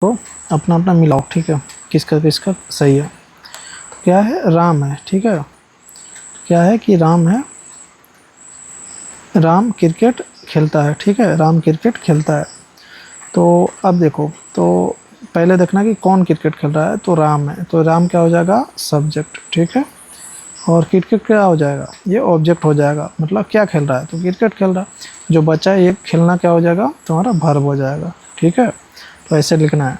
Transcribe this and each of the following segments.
तो अपना अपना मिलाओ, ठीक है, किसका किसका सही है। तो क्या है, राम है, ठीक है। क्या है कि राम है, राम क्रिकेट खेलता है, ठीक है, राम क्रिकेट खेलता है। तो अब देखो, तो पहले देखना कि कौन क्रिकेट खेल रहा है, तो राम है, तो राम क्या हो जाएगा, सब्जेक्ट, ठीक है। और क्रिकेट क्या हो जाएगा, ये ऑब्जेक्ट हो जाएगा, मतलब क्या खेल रहा है, तो क्रिकेट खेल रहा है। जो बचा है ये खेलना क्या हो जाएगा, तुम्हारा वर्ब हो जाएगा, ठीक है। तो ऐसे लिखना है।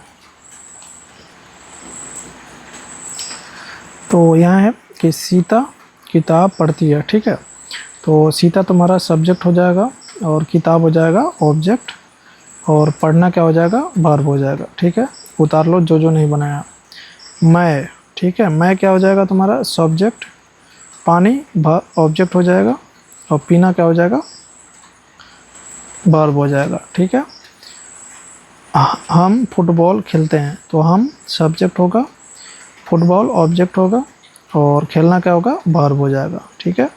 तो यहाँ है कि सीता किताब पढ़ती है, ठीक है। तो सीता तुम्हारा सब्जेक्ट हो जाएगा और किताब हो जाएगा ऑब्जेक्ट, और पढ़ना क्या हो जाएगा, वर्ब हो जाएगा, ठीक है। उतार लो जो जो नहीं बनाया। मैं, ठीक है, मैं क्या हो जाएगा तुम्हारा सब्जेक्ट, पानी ऑब्जेक्ट हो जाएगा, और पीना क्या हो जाएगा, वर्ब हो जाएगा, ठीक है। हम फुटबॉल खेलते हैं, तो हम सब्जेक्ट होगा, फुटबॉल ऑब्जेक्ट होगा, और खेलना क्या होगा, वर्ब हो जाएगा, ठीक है।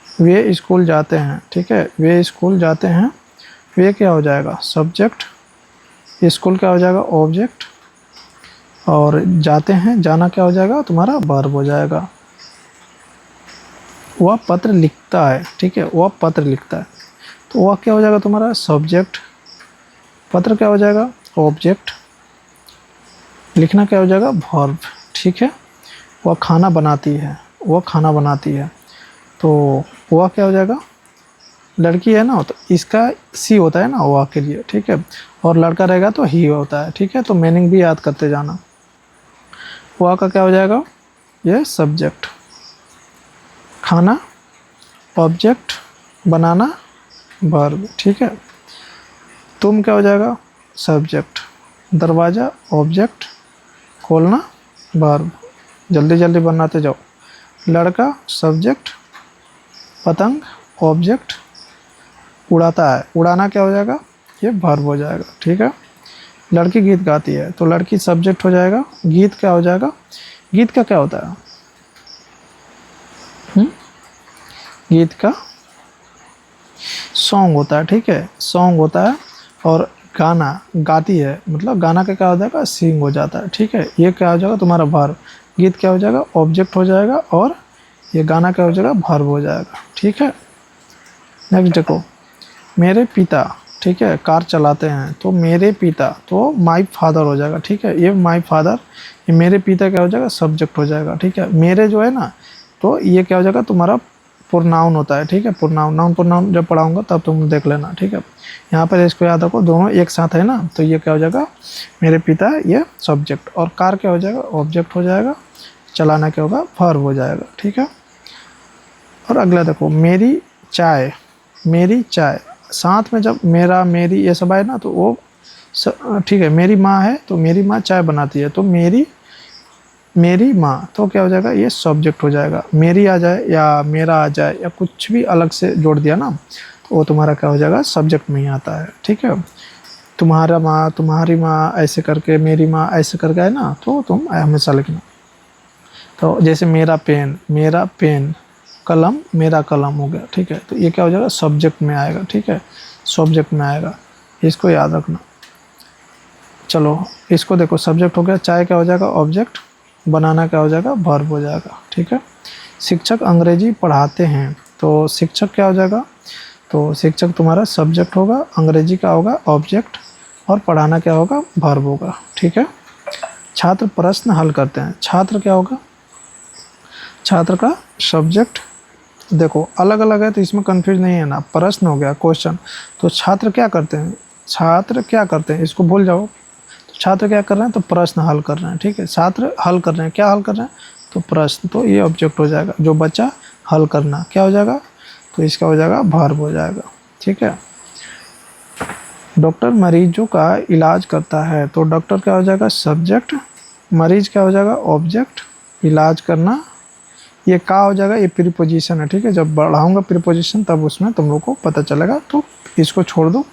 वे स्कूल जाते हैं, ठीक है, वे स्कूल जाते हैं, वे क्या हो जाएगा, सब्जेक्ट, स्कूल क्या हो जाएगा, ऑब्जेक्ट, और जाते हैं, जाना क्या हो जाएगा, तुम्हारा वर्ब हो जाएगा। वह पत्र लिखता है, ठीक है, वह पत्र लिखता है, तो वह क्या हो जाएगा तुम्हारा सब्जेक्ट, पत्र क्या हो जाएगा, ऑब्जेक्ट, लिखना क्या हो जाएगा, वर्ब, ठीक है। वह खाना बनाती है, वह खाना बनाती है, तो वह क्या हो जाएगा, लड़की है ना, तो इसका सी होता है ना वह के लिए, ठीक है, और लड़का रहेगा तो ही होता है, ठीक है। तो मीनिंग भी याद करते जाना। वह का क्या हो जाएगा, ये सब्जेक्ट, खाना ऑब्जेक्ट, बनाना वर्ब, ठीक है। तुम क्या हो जाएगा, सब्जेक्ट, दरवाज़ा ऑब्जेक्ट, खोलना वर्ब, जल्दी जल्दी बनाते जाओ। लड़का सब्जेक्ट, पतंग ऑब्जेक्ट, उड़ाता है, उड़ाना क्या हो जाएगा, ये वर्ब हो जाएगा, ठीक है। लड़की गीत गाती है, तो लड़की सब्जेक्ट हो जाएगा, गीत क्या हो जाएगा, गीत का क्या होता है, गीत का सॉन्ग होता है, ठीक है, सॉन्ग होता है। और गाना गाती है, मतलब गाना का क्या हो जाएगा, सिंग हो जाता है, ठीक है। ये क्या हो जाएगा तुम्हारा वर्ब, गीत क्या हो जाएगा, ऑब्जेक्ट हो जाएगा, और ये गाना क्या हो जाएगा, वर्ब हो जाएगा, ठीक है। नेक्स्ट देखो, मेरे पिता, ठीक है, कार चलाते हैं, तो मेरे पिता, तो माई फादर हो जाएगा, ठीक है। ये माई फादर, ये मेरे पिता क्या हो जाएगा, सब्जेक्ट हो जाएगा, ठीक है। मेरे जो है ना, तो ये क्या हो जाएगा तुम्हारा प्रोनाउन होता है, ठीक है, प्रोनाउन, नाउन प्रोनाउन जब पढ़ाऊंगा तब तुम देख लेना, ठीक है। यहाँ पर इसको याद रखो, दोनों एक साथ है ना, तो ये क्या हो जाएगा, मेरे पिता, ये सब्जेक्ट, और कार क्या हो जाएगा, ऑब्जेक्ट हो जाएगा, चलाना क्या होगा, वर्ब हो जाएगा, ठीक है। और अगला देखो, मेरी चाय, मेरी चाय, साथ में जब मेरा मेरी ये सब आए ना, तो वो ठीक है। मेरी माँ है, तो मेरी माँ चाय बनाती है, तो मेरी, मेरी माँ, तो क्या हो जाएगा, ये सब्जेक्ट हो जाएगा। मेरी आ जाए या मेरा आ जाए या कुछ भी अलग से जोड़ दिया ना, तो वो तुम्हारा क्या हो जाएगा, सब्जेक्ट में ही आता है, ठीक है। तुम्हारा माँ, तुम्हारी माँ, ऐसे करके, मेरी माँ ऐसे करके है ना, तो तुम हमेशा लिखना। तो जैसे मेरा पेन, कलम, मेरा कलम हो गया, ठीक है। तो ये क्या हो जाएगा, सब्जेक्ट में आएगा, ठीक है, सब्जेक्ट में आएगा, इसको याद रखना। चलो इसको देखो, सब्जेक्ट हो गया, चाय क्या हो जाएगा, ऑब्जेक्ट, बनाना क्या हो जाएगा, वर्ब हो जाएगा, ठीक है। शिक्षक अंग्रेजी पढ़ाते हैं, तो शिक्षक क्या हो जाएगा, तो शिक्षक तुम्हारा सब्जेक्ट होगा, अंग्रेजी का होगा ऑब्जेक्ट, और पढ़ाना क्या होगा, वर्ब होगा, ठीक है। छात्र प्रश्न हल करते हैं, छात्र क्या होगा, छात्र का सब्जेक्ट, देखो अलग अलग है तो इसमें कंफ्यूज नहीं है ना, प्रश्न हो गया, क्वेश्चन, तो छात्र क्या करते हैं, छात्र क्या करते हैं, इसको भूल जाओ। तो छात्र क्या कर रहे हैं, तो प्रश्न हल कर रहे हैं, ठीक है। छात्र हल कर रहे हैं, क्या हल कर रहे हैं, तो प्रश्न, तो ये ऑब्जेक्ट हो जाएगा। जो बच्चा हल करना क्या हो जाएगा, तो इसका हो जाएगा वर्ब हो जाएगा, ठीक है। डॉक्टर मरीजों का इलाज करता है, तो डॉक्टर क्या हो जाएगा, सब्जेक्ट, मरीज क्या हो जाएगा, ऑब्जेक्ट, इलाज करना, ये का हो जाएगा, ये प्रीपोजिशन है, ठीक है। जब बढ़ाऊंगा प्रीपोजिशन तब उसमें तुम लोग को पता चलेगा, तो इसको छोड़ दो।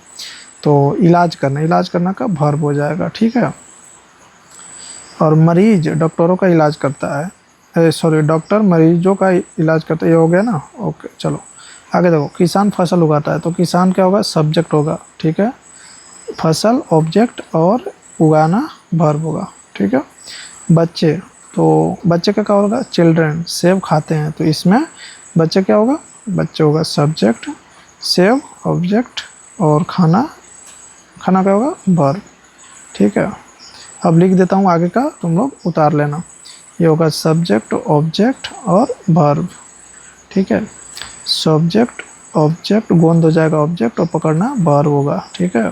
तो इलाज करना, इलाज करना का वर्ब हो जाएगा, ठीक है। और मरीज डॉक्टरों का इलाज करता है, सॉरी, डॉक्टर मरीजों का इलाज करता है, ये हो गया ना, ओके। चलो आगे देखो, किसान फसल उगाता है, तो किसान क्या होगा, सब्जेक्ट होगा, ठीक है, फसल ऑब्जेक्ट, और उगाना वर्ब होगा, ठीक है। बच्चे, तो बच्चे का क्या होगा, चिल्ड्रन सेब खाते हैं, तो इसमें बच्चे क्या होगा, बच्चे होगा सब्जेक्ट, सेब ऑब्जेक्ट और खाना, खाना क्या होगा वर्ब, ठीक है। अब लिख देता हूँ आगे का, तुम लोग उतार लेना। ये होगा सब्जेक्ट ऑब्जेक्ट और वर्ब, ठीक है। सब्जेक्ट ऑब्जेक्ट, गोंद हो जाएगा ऑब्जेक्ट और पकड़ना वर्ब होगा, ठीक है।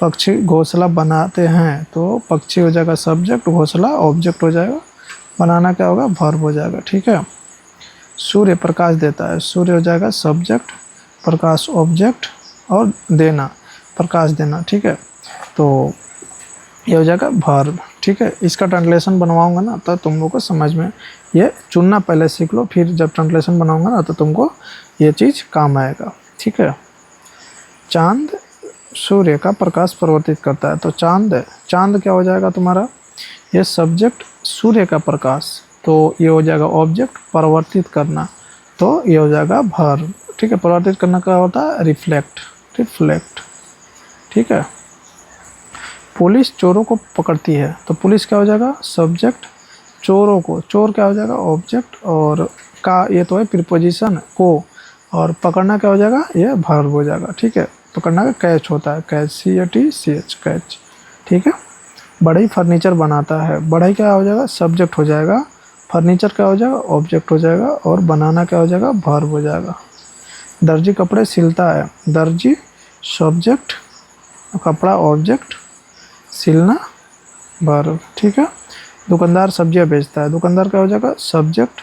पक्षी घोंसला बनाते हैं, तो पक्षी हो जाएगा सब्जेक्ट, घोंसला ऑब्जेक्ट हो जाएगा, बनाना क्या होगा वर्ब हो जाएगा, ठीक है। सूर्य प्रकाश देता है, सूर्य हो जाएगा सब्जेक्ट, प्रकाश ऑब्जेक्ट और देना प्रकाश देना, ठीक है। तो ये हो जाएगा वर्ब, ठीक है। इसका ट्रांसलेशन बनवाऊंगा ना तो तुम लोगों को समझ में, ये चुनना पहले सीख लो, फिर जब ट्रांसलेशन बनाऊंगा ना तो तुमको ये चीज़ काम आएगा, ठीक है। चांद सूर्य का प्रकाश परिवर्तित करता है, तो चांद, चांद क्या हो जाएगा तुम्हारा, ये सब्जेक्ट सूर्य का प्रकाश, तो ये हो जाएगा ऑब्जेक्ट परिवर्तित करना, तो ये हो जाएगा वर्ब, ठीक है। परिवर्तित करना क्या होता है, रिफ्लेक्ट, रिफ्लेक्ट, ठीक है। पुलिस चोरों को पकड़ती है, तो पुलिस क्या हो जाएगा सब्जेक्ट, चोरों को, चोर क्या हो जाएगा ऑब्जेक्ट और का, ये तो है प्रीपोजिशन को, और पकड़ना क्या हो जाएगा ये वर्ब हो जाएगा, ठीक है। पकड़ना का कैच होता है, कैच CATCH कैच, ठीक है। बढ़ई फर्नीचर बनाता है, बढ़ई क्या हो जाएगा सब्जेक्ट हो जाएगा, फर्नीचर क्या हो जाएगा ऑब्जेक्ट हो जाएगा और बनाना क्या हो जाएगा वर्ब हो जाएगा। दर्जी कपड़े सिलता है, दर्जी सब्जेक्ट, कपड़ा ऑब्जेक्ट, सिलना वर्ब, ठीक है। दुकानदार सब्जियां बेचता है, दुकानदार क्या हो जाएगा सब्जेक्ट,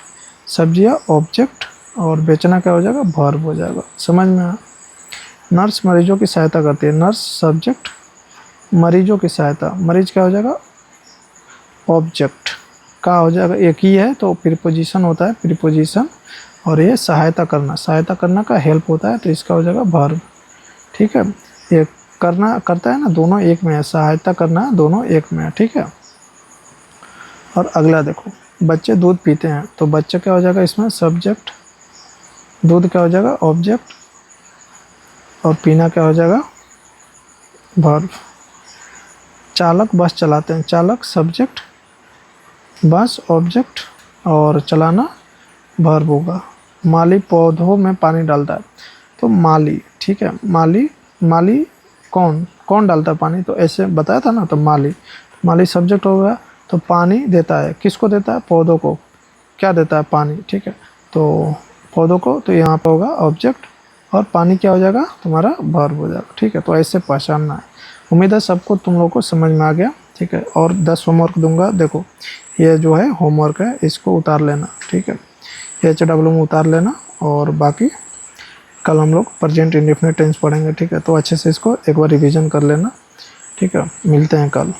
सब्जियां ऑब्जेक्ट और बेचना क्या हो जाएगा वर्ब हो जाएगा, समझ में आया। नर्स मरीजों की सहायता करती है, नर्स सब्जेक्ट, मरीजों की सहायता, मरीज क्या हो जाएगा ऑब्जेक्ट, का हो जाएगा एक ही है तो प्रीपोजिशन होता है प्रीपोजिशन, और ये सहायता करना, सहायता करना का हेल्प होता है, तो इसका हो जाएगा वर्ब, ठीक है। ये करना करता है ना, दोनों एक में है, सहायता करना दोनों एक में है, ठीक है। और अगला देखो, बच्चे दूध पीते हैं, तो बच्चे क्या हो जाएगा इसमें सब्जेक्ट, दूध क्या हो जाएगा ऑब्जेक्ट और पीना क्या हो जाएगा वर्ब। चालक बस चलाते हैं, चालक सब्जेक्ट, बस ऑब्जेक्ट और चलाना वर्ब होगा। माली पौधों में पानी डालता है, तो माली, ठीक है। माली, माली कौन, कौन डालता है पानी, तो ऐसे बताया था ना, तो माली, माली सब्जेक्ट हो गया, तो पानी देता है, किसको देता है पौधों को, क्या देता है पानी, ठीक है। तो पौधों को, तो यहाँ पर होगा ऑब्जेक्ट और पानी क्या हो जाएगा तुम्हारा वर्ब हो जाएगा, ठीक है। तो ऐसे पहचानना है। उम्मीद है सबको तुम लोगों को समझ में आ गया, ठीक है। और 10 होमवर्क दूंगा, देखो ये जो है होमवर्क है, इसको उतार लेना, ठीक है। HW में उतार लेना, और बाकी कल हम लोग प्रेजेंट इंडेफिनिट टेंस पढ़ेंगे, ठीक है। तो अच्छे से इसको एक बार रिवीजन कर लेना, ठीक है। मिलते हैं कल।